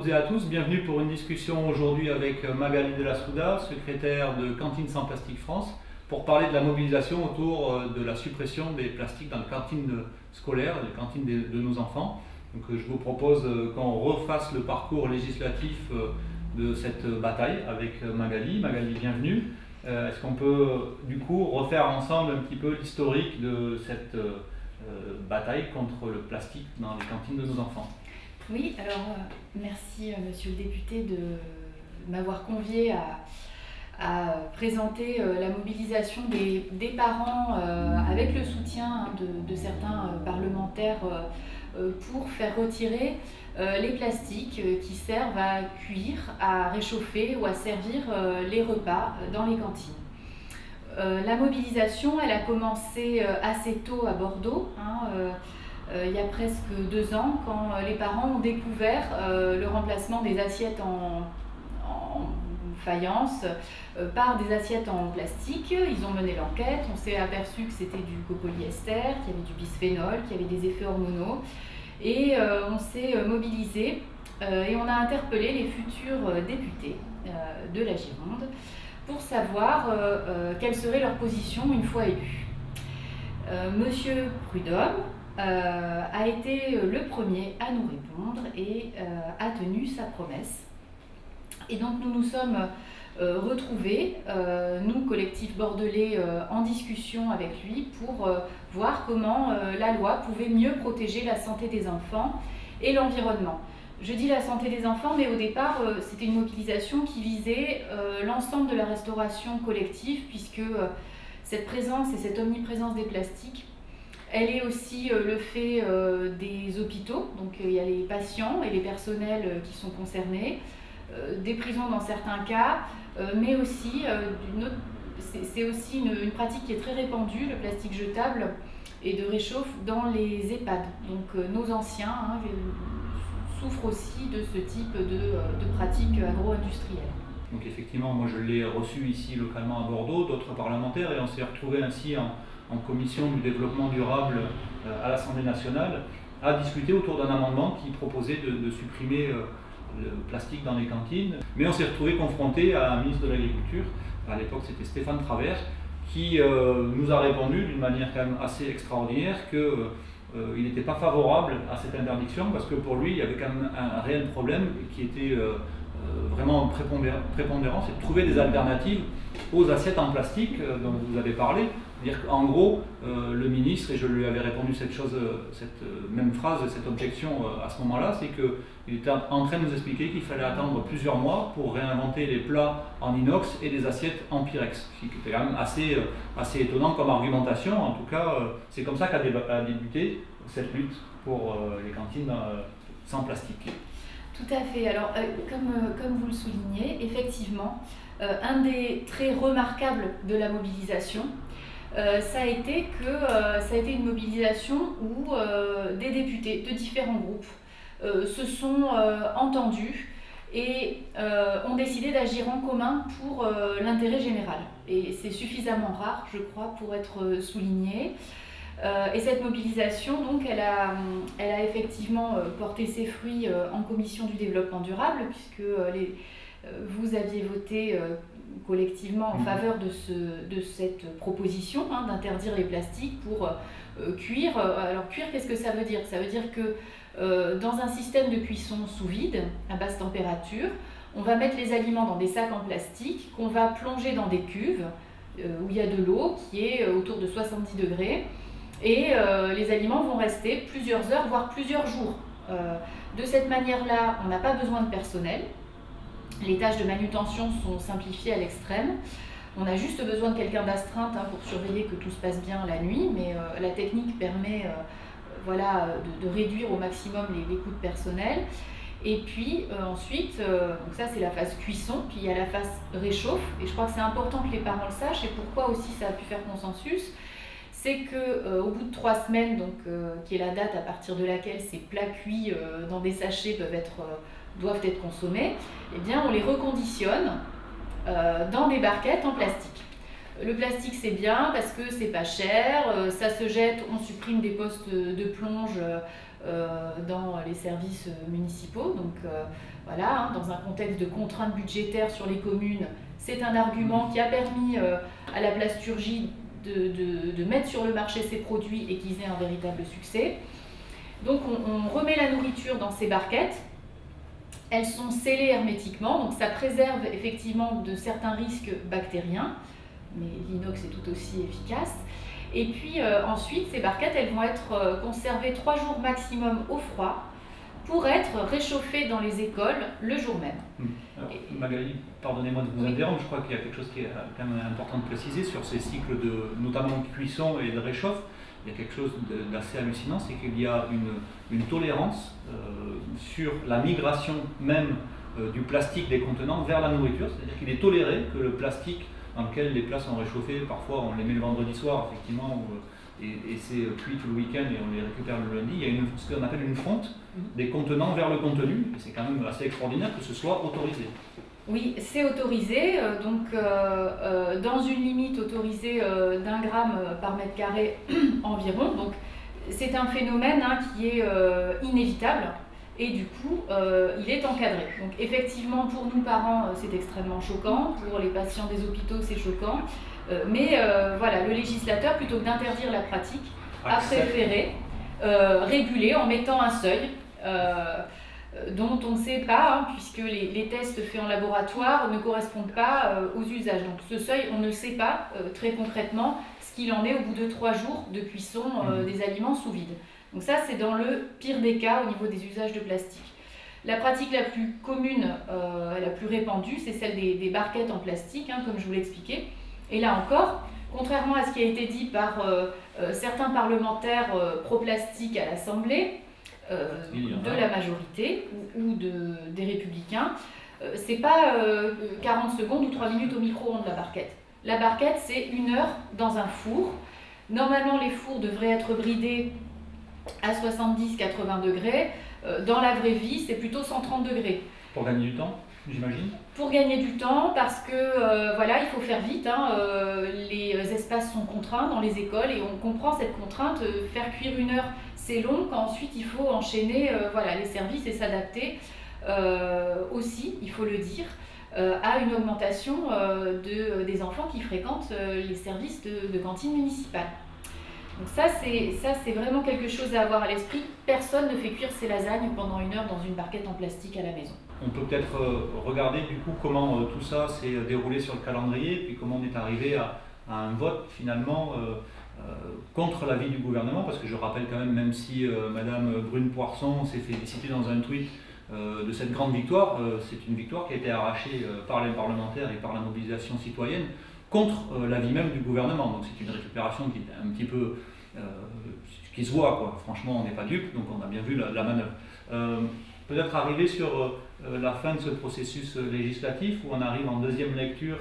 et à tous, bienvenue pour une discussion aujourd'hui avec Magali de la Souda, secrétaire de Cantine sans plastique France, pour parler de la mobilisation autour de la suppression des plastiques dans les cantines scolaires, les cantines de nos enfants. Donc, je vous propose qu'on refasse le parcours législatif de cette bataille avec Magali. Magali, bienvenue. Est-ce qu'on peut du coup refaire ensemble un petit peu l'historique de cette bataille contre le plastique dans les cantines de nos enfants? Oui, alors merci monsieur le député de m'avoir convié à présenter la mobilisation des parents avec le soutien de certains parlementaires pour faire retirer les plastiques qui servent à cuire, à réchauffer ou à servir les repas dans les cantines. La mobilisation, elle a commencé assez tôt à Bordeaux, il y a presque 2 ans, quand les parents ont découvert le remplacement des assiettes en faïence par des assiettes en plastique. Ils ont mené l'enquête, on s'est aperçu que c'était du copolyester, qu'il y avait du bisphénol, qu'il y avait des effets hormonaux. Et on s'est mobilisé et on a interpellé les futurs députés de la Gironde pour savoir quelle serait leur position une fois élus. Monsieur Prudhomme a été le premier à nous répondre et a tenu sa promesse. Et donc nous nous sommes retrouvés, nous, collectif bordelais, en discussion avec lui pour voir comment la loi pouvait mieux protéger la santé des enfants et l'environnement. Je dis la santé des enfants, mais au départ, c'était une mobilisation qui visait l'ensemble de la restauration collective, puisque cette présence et cette omniprésence des plastiques, elle est aussi le fait des hôpitaux, donc il y a les patients et les personnels qui sont concernés, des prisons dans certains cas, mais aussi, c'est aussi une pratique qui est très répandue, le plastique jetable et de réchauffe dans les EHPAD. Donc nos anciens souffrent aussi de ce type de pratiques agro-industrielles. Donc effectivement, moi je l'ai reçu ici localement à Bordeaux, d'autres parlementaires, et on s'est retrouvés ainsi en commission du développement durable à l'Assemblée nationale à discuter autour d'un amendement qui proposait de supprimer le plastique dans les cantines. Mais on s'est retrouvé confronté à un ministre de l'Agriculture, à l'époque c'était Stéphane Travers, qui nous a répondu d'une manière quand même assez extraordinaire qu'il n'était pas favorable à cette interdiction parce que pour lui il y avait quand même un réel problème qui était vraiment prépondérant, c'est de trouver des alternatives aux assiettes en plastique dont vous avez parlé. C'est-à-dire qu'en gros, le ministre, et je lui avais répondu cette même phrase, cette objection à ce moment-là, c'est qu'il était en train de nous expliquer qu'il fallait attendre plusieurs mois pour réinventer les plats en inox et des assiettes en pyrex, ce qui était quand même assez étonnant comme argumentation. En tout cas, c'est comme ça qu'a débuté cette lutte pour les cantines sans plastique. Tout à fait. Alors, comme vous le soulignez, effectivement, un des traits remarquables de la mobilisation, ça a été une mobilisation où des députés de différents groupes se sont entendus et ont décidé d'agir en commun pour l'intérêt général. Et c'est suffisamment rare, je crois, pour être souligné. Et cette mobilisation, donc, elle a effectivement porté ses fruits en commission du développement durable, puisque vous aviez voté collectivement en faveur de cette proposition d'interdire les plastiques pour cuire. Alors cuire, qu'est-ce que ça veut dire? Ça veut dire que dans un système de cuisson sous vide, à basse température, on va mettre les aliments dans des sacs en plastique qu'on va plonger dans des cuves où il y a de l'eau qui est autour de 70 degrés. Et les aliments vont rester plusieurs heures, voire plusieurs jours. De cette manière-là, on n'a pas besoin de personnel. Les tâches de manutention sont simplifiées à l'extrême. On a juste besoin de quelqu'un d'astreinte pour surveiller que tout se passe bien la nuit, mais la technique permet de réduire au maximum les coûts de personnel. Et puis ensuite, donc ça c'est la phase cuisson, puis il y a la phase réchauffe. Et je crois que c'est important que les parents le sachent, et pourquoi aussi ça a pu faire consensus. C'est qu'au bout de 3 semaines, qui est la date à partir de laquelle ces plats cuits dans des sachets doivent être consommés, eh bien on les reconditionne dans des barquettes en plastique. Le plastique c'est bien parce que c'est pas cher, ça se jette, on supprime des postes de plonge dans les services municipaux. Donc voilà, hein, dans un contexte de contraintes budgétaires sur les communes, c'est un argument qui a permis à la plasturgie de mettre sur le marché ces produits et qu'ils aient un véritable succès. Donc on remet la nourriture dans ces barquettes. Elles sont scellées hermétiquement, donc ça préserve effectivement de certains risques bactériens, mais l'inox est tout aussi efficace. Et puis ensuite, ces barquettes, elles vont être conservées 3 jours maximum au froid pour être réchauffées dans les écoles le jour même. Alors, Magali, pardonnez-moi de vous interrompre, je crois qu'il y a quelque chose qui est quand même important de préciser sur ces cycles notamment de cuisson et de réchauffe. Il y a quelque chose d'assez hallucinant, c'est qu'il y a une tolérance sur la migration même du plastique des contenants vers la nourriture, c'est-à-dire qu'il est toléré que le plastique dans lequel les plats sont réchauffés, parfois on les met le vendredi soir effectivement, et c'est cuit tout le week-end et on les récupère le lundi, il y a ce qu'on appelle une fonte des contenants vers le contenu, et c'est quand même assez extraordinaire que ce soit autorisé. Oui, c'est autorisé, donc dans une limite autorisée d'1 gramme par mètre carré environ. Donc c'est un phénomène hein, qui est inévitable et du coup il est encadré. Donc effectivement pour nous parents c'est extrêmement choquant, pour les patients des hôpitaux c'est choquant, mais voilà, le législateur plutôt que d'interdire la pratique a préféré réguler en mettant un seuil. Dont on ne sait pas, hein, puisque les tests faits en laboratoire ne correspondent pas aux usages. Donc ce seuil, on ne sait pas très concrètement ce qu'il en est au bout de 3 jours de cuisson des aliments sous vide. Donc ça, c'est dans le pire des cas au niveau des usages de plastique. La pratique la plus commune, la plus répandue, c'est celle des barquettes en plastique, hein, comme je vous l'expliquais. Et là encore, contrairement à ce qui a été dit par certains parlementaires pro-plastique à l'Assemblée, de la majorité ou des Républicains, c'est pas 40 secondes ou 3 minutes au micro-ondes la barquette. La barquette, c'est 1 heure dans un four. Normalement, les fours devraient être bridés à 70-80 degrés. Dans la vraie vie, c'est plutôt 130 degrés. Pour gagner du temps, j'imagine? Pour gagner du temps, parce que voilà, il faut faire vite. Hein, les espaces sont contraints dans les écoles et on comprend cette contrainte. Faire cuire 1 heure, c'est long, quand ensuite il faut enchaîner voilà, les services et s'adapter aussi, il faut le dire, à une augmentation des enfants qui fréquentent les services de cantine municipale. Donc ça c'est vraiment quelque chose à avoir à l'esprit. Personne ne fait cuire ses lasagnes pendant 1 heure dans une barquette en plastique à la maison. On peut peut-être regarder du coup comment tout ça s'est déroulé sur le calendrier, puis comment on est arrivé à un vote finalement contre l'avis du gouvernement, parce que je rappelle quand même si Madame Brune-Poirson s'est félicitée dans un tweet de cette grande victoire, c'est une victoire qui a été arrachée par les parlementaires et par la mobilisation citoyenne contre l'avis même du gouvernement. Donc c'est une récupération qui est un petit peu qui se voit, quoi. Franchement on n'est pas dupes, donc on a bien vu la manœuvre. Peut-être arriver sur la fin de ce processus législatif où on arrive en 2e lecture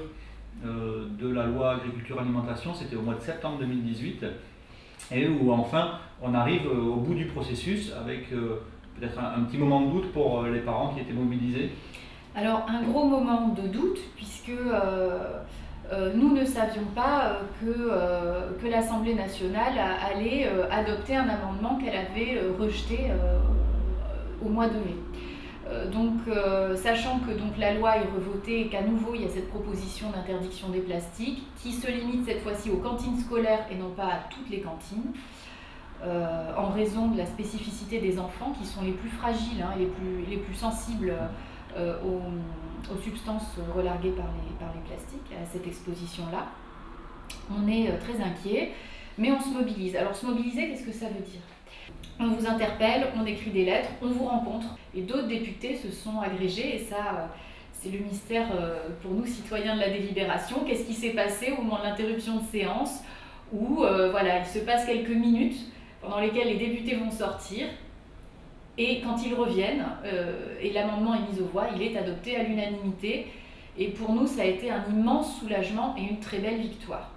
de la loi agriculture-alimentation, c'était au mois de septembre 2018, et où enfin on arrive au bout du processus avec peut-être un petit moment de doute pour les parents qui étaient mobilisés. Alors un gros moment de doute puisque nous ne savions pas que l'Assemblée nationale allait adopter un amendement qu'elle avait rejeté au mois de mai. Sachant que la loi est revotée et qu'à nouveau il y a cette proposition d'interdiction des plastiques qui se limite cette fois-ci aux cantines scolaires et non pas à toutes les cantines, en raison de la spécificité des enfants qui sont les plus fragiles hein, et les plus sensibles aux substances relarguées par les plastiques, à cette exposition-là. On est très inquiet, mais on se mobilise. Alors se mobiliser, qu'est-ce que ça veut dire ? On vous interpelle, on écrit des lettres, on vous rencontre. Et d'autres députés se sont agrégés, et ça, c'est le mystère pour nous, citoyens de la délibération. Qu'est-ce qui s'est passé au moment de l'interruption de séance où voilà, il se passe quelques minutes pendant lesquelles les députés vont sortir, et quand ils reviennent, et l'amendement est mis aux voix, il est adopté à l'unanimité. Et pour nous, ça a été un immense soulagement et une très belle victoire.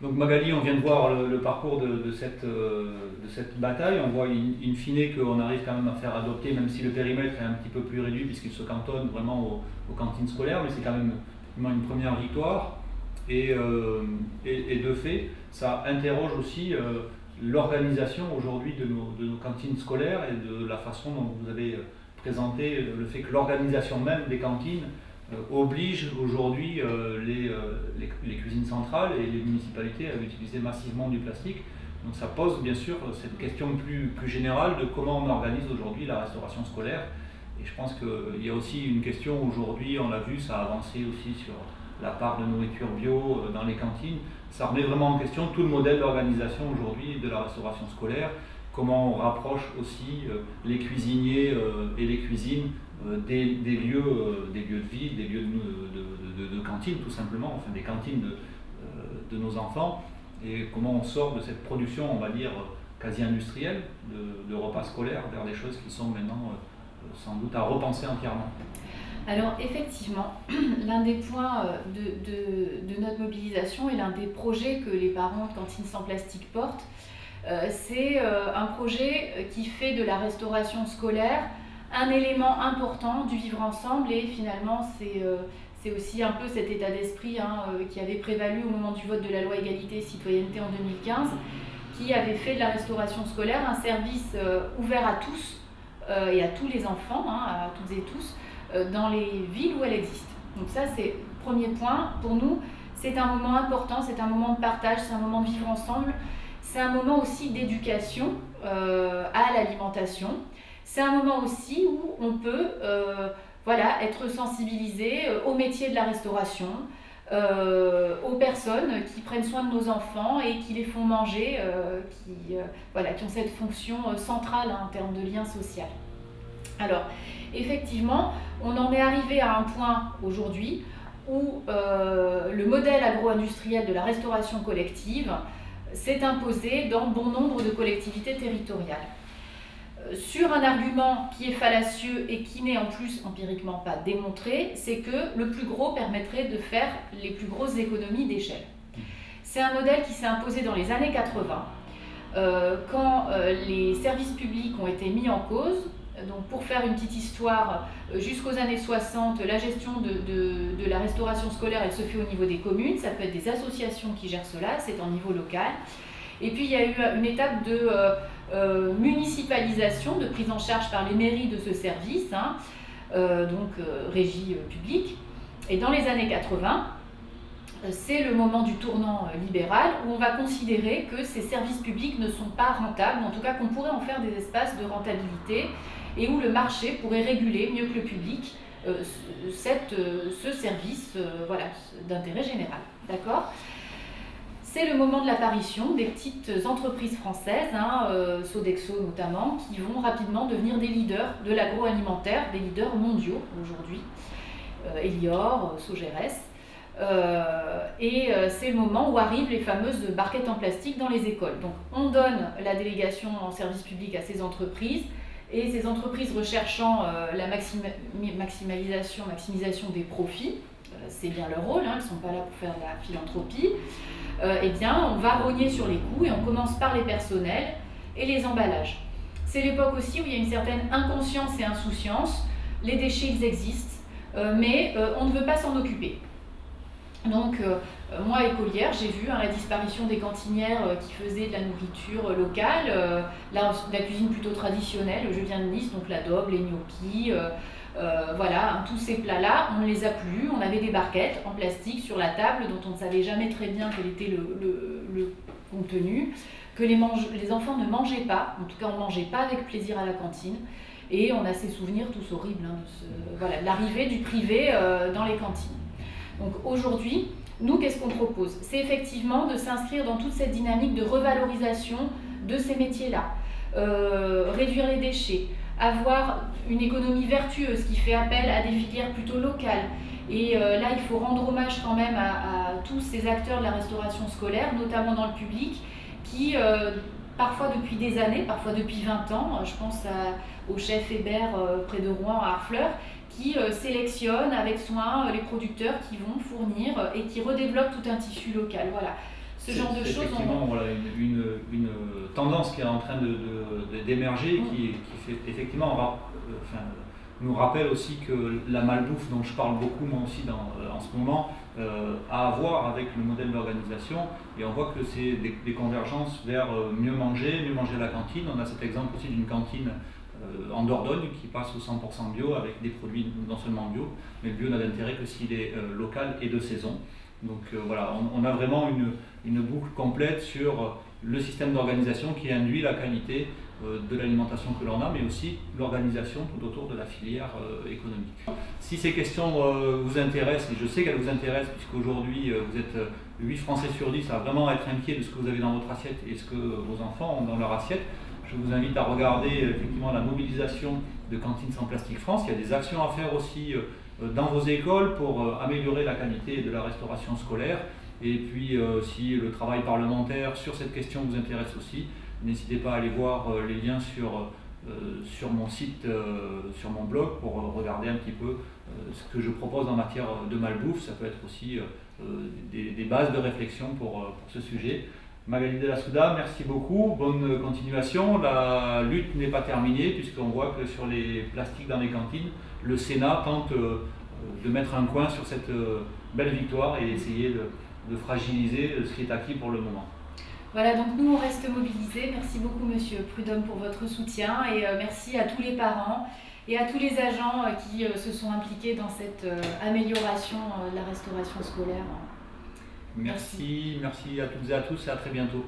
Donc Magali, on vient de voir le parcours de cette bataille. On voit in fine qu'on arrive quand même à faire adopter, même si le périmètre est un petit peu plus réduit puisqu'il se cantonne vraiment aux cantines scolaires, mais c'est quand même une première victoire. Et de fait, ça interroge aussi l'organisation aujourd'hui de nos cantines scolaires et de la façon dont vous avez présenté le fait que l'organisation même des cantines oblige aujourd'hui les cuisines centrales et les municipalités à utiliser massivement du plastique. Donc ça pose bien sûr cette question plus générale de comment on organise aujourd'hui la restauration scolaire. Et je pense qu'il y a aussi une question aujourd'hui, on l'a vu, ça a avancé aussi sur la part de nourriture bio dans les cantines. Ça remet vraiment en question tout le modèle d'organisation aujourd'hui de la restauration scolaire. Comment on rapproche aussi les cuisiniers et les cuisines des lieux de vie, des lieux de cantine tout simplement, enfin des cantines de nos enfants, et comment on sort de cette production, on va dire, quasi industrielle de repas scolaires vers des choses qui sont maintenant sans doute à repenser entièrement. Alors effectivement, l'un des points de notre mobilisation et l'un des projets que les parents de Cantines sans plastique portent, c'est un projet qui fait de la restauration scolaire un élément important du vivre ensemble, et finalement c'est aussi un peu cet état d'esprit qui avait prévalu au moment du vote de la loi égalité et citoyenneté en 2015, qui avait fait de la restauration scolaire un service ouvert à tous et à tous les enfants, à toutes et tous, dans les villes où elle existe. Donc ça, c'est le premier point. Pour nous, c'est un moment important, c'est un moment de partage, c'est un moment de vivre ensemble, c'est un moment aussi d'éducation à l'alimentation. C'est un moment aussi où on peut voilà, être sensibilisé au métier de la restauration, aux personnes qui prennent soin de nos enfants et qui les font manger, voilà, qui ont cette fonction centrale en termes de lien social. Alors, effectivement, on en est arrivé à un point aujourd'hui où le modèle agro-industriel de la restauration collective s'est imposé dans bon nombre de collectivités territoriales. Sur un argument qui est fallacieux et qui n'est en plus empiriquement pas démontré, c'est que le plus gros permettrait de faire les plus grosses économies d'échelle. C'est un modèle qui s'est imposé dans les années 80, quand les services publics ont été mis en cause. Donc pour faire une petite histoire, jusqu'aux années 60, la gestion de la restauration scolaire, elle se fait au niveau des communes, ça peut être des associations qui gèrent cela, c'est en niveau local. Et puis il y a eu une étape de municipalisation, de prise en charge par les mairies de ce service, régie publique. Et dans les années 80, c'est le moment du tournant libéral où on va considérer que ces services publics ne sont pas rentables, en tout cas qu'on pourrait en faire des espaces de rentabilité et où le marché pourrait réguler mieux que le public ce service voilà, d'intérêt général. D'accord ? C'est le moment de l'apparition des petites entreprises françaises, Sodexo notamment, qui vont rapidement devenir des leaders de l'agroalimentaire, des leaders mondiaux aujourd'hui, Elior, Sogeres. C'est le moment où arrivent les fameuses barquettes en plastique dans les écoles. Donc on donne la délégation en service public à ces entreprises, et ces entreprises recherchant la maximisation des profits, c'est bien leur rôle, elles ne sont pas là pour faire de la philanthropie, eh bien on va rogner sur les coûts et on commence par les personnels et les emballages. C'est l'époque aussi où il y a une certaine inconscience et insouciance, les déchets ils existent, mais on ne veut pas s'en occuper. Donc moi, écolière, j'ai vu la disparition des cantinières qui faisaient de la nourriture locale, la cuisine plutôt traditionnelle, je viens de Nice, donc l'adobe, les gnocchis, voilà, tous ces plats-là, on ne les a plus, on avait des barquettes en plastique sur la table dont on ne savait jamais très bien quel était le contenu, que les enfants ne mangeaient pas, en tout cas on ne mangeait pas avec plaisir à la cantine, et on a ces souvenirs tous horribles de l'arrivée du privé dans les cantines. Donc aujourd'hui, nous, qu'est-ce qu'on propose? C'est effectivement de s'inscrire dans toute cette dynamique de revalorisation de ces métiers-là, réduire les déchets, avoir une économie vertueuse qui fait appel à des filières plutôt locales. Et là, il faut rendre hommage quand même à tous ces acteurs de la restauration scolaire, notamment dans le public, qui parfois depuis des années, parfois depuis 20 ans, je pense au chef Hébert près de Rouen à Harfleur, qui sélectionne avec soin les producteurs qui vont fournir et qui redéveloppent tout un tissu local. Voilà, ce genre de choses. Effectivement, voilà, une tendance qui est en train d'émerger, qui fait effectivement nous rappelle aussi que la malbouffe, dont je parle beaucoup moi aussi en ce moment, a à voir avec le modèle d'organisation, et on voit que c'est des convergences vers mieux manger à la cantine. On a cet exemple aussi d'une cantine en Dordogne qui passe au 100% bio avec des produits non seulement bio, mais le bio n'a d'intérêt que s'il est local et de saison. Donc voilà, on a vraiment une boucle complète sur le système d'organisation qui induit la qualité de l'alimentation que l'on a, mais aussi l'organisation tout autour de la filière économique. Si ces questions vous intéressent, et je sais qu'elles vous intéressent, puisqu'aujourd'hui vous êtes 8 Français sur 10 à vraiment être inquiets de ce que vous avez dans votre assiette et ce que vos enfants ont dans leur assiette, je vous invite à regarder effectivement la mobilisation de Cantine sans plastique France. Il y a des actions à faire aussi dans vos écoles pour améliorer la qualité de la restauration scolaire. Et puis si le travail parlementaire sur cette question vous intéresse aussi, n'hésitez pas à aller voir les liens sur mon site, sur mon blog, pour regarder un petit peu ce que je propose en matière de malbouffe. Ça peut être aussi des bases de réflexion pour ce sujet. Magali Della Souda, merci beaucoup, bonne continuation. La lutte n'est pas terminée, puisqu'on voit que sur les plastiques dans les cantines, le Sénat tente de mettre un coin sur cette belle victoire et essayer de fragiliser ce qui est acquis pour le moment. Voilà, donc nous on reste mobilisés. Merci beaucoup Monsieur Prudhomme pour votre soutien, et merci à tous les parents et à tous les agents qui se sont impliqués dans cette amélioration de la restauration scolaire. Merci à toutes et à tous, et à très bientôt.